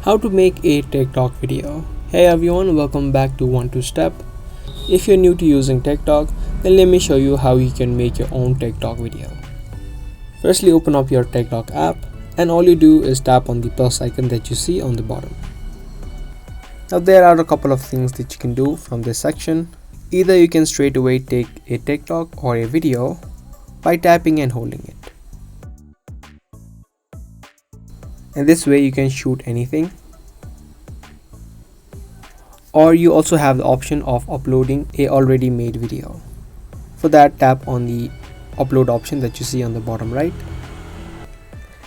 How to make a TikTok video. Hey everyone, welcome back to 1-2-Step. If you're new to using TikTok, then let me show you how you can make your own TikTok video. Firstly, open up your TikTok app and all you do is tap on the plus icon that you see on the bottom. Now there are a couple of things that you can do from this section. Either you can straight away take a TikTok or a video by tapping and holding it. And this way you can shoot anything. Or you also have the option of uploading a already made video. For that, tap on the upload option that you see on the bottom right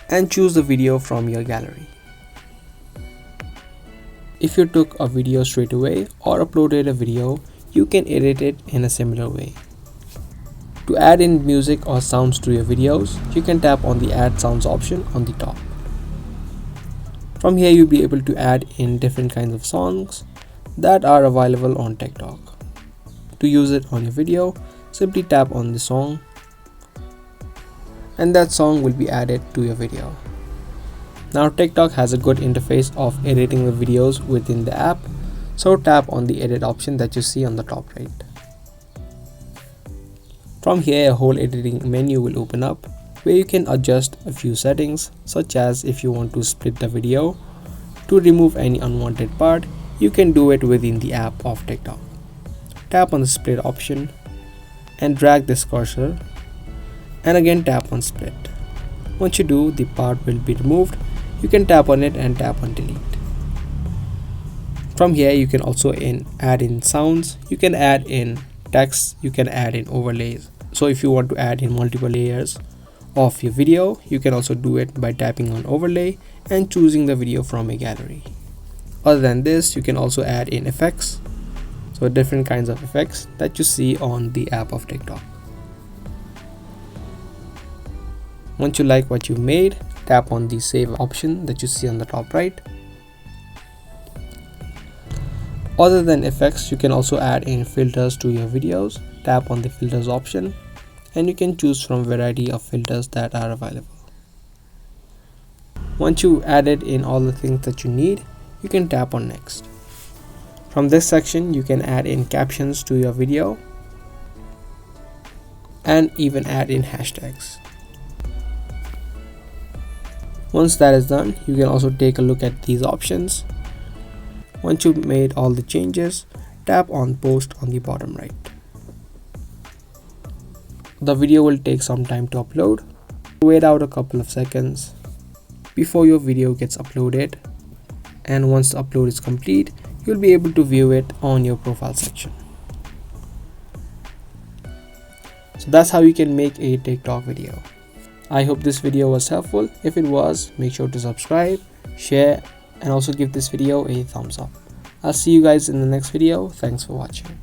and choose the video from your gallery. If you took a video straight away or uploaded a video, you can edit it in a similar way. To add in music or sounds to your videos, you can tap on the add sounds option on the top. From here you'll be able to add in different kinds of songs that are available on TikTok. To use it on your video, simply tap on the song and that song will be added to your video. Now TikTok has a good interface of editing the videos within the app, so tap on the edit option that you see on the top right. From here a whole editing menu will open up where you can adjust a few settings, such as if you want to split the video. To remove any unwanted part, you can do it within the app of TikTok. Tap on the split option and drag this cursor and again tap on split. Once you do, the part will be removed. You can tap on it and tap on delete. From here you can also add in sounds, you can add in text, you can add in overlays. So if you want to add in multiple layers of your video, you can also do it by tapping on overlay and choosing the video from a gallery. Other than this, you can also add in effects, so different kinds of effects that you see on the app of TikTok. Once you like what you've made, tap on the save option that you see on the top right. Other than effects, you can also add in filters to your videos. Tap on the filters option and you can choose from a variety of filters that are available. Once you added in all the things that you need, you can tap on next. From this section you can add in captions to your video and even add in hashtags. Once that is done, you can also take a look at these options. Once you've made all the changes, tap on post on the bottom right. The video will take some time to upload. Wait out a couple of seconds before your video gets uploaded, and once the upload is complete, you'll be able to view it on your profile section. So that's how you can make a TikTok video. I hope this video was helpful. If it was, make sure to subscribe, share, and also give this video a thumbs up. I'll see you guys in the next video. Thanks for watching.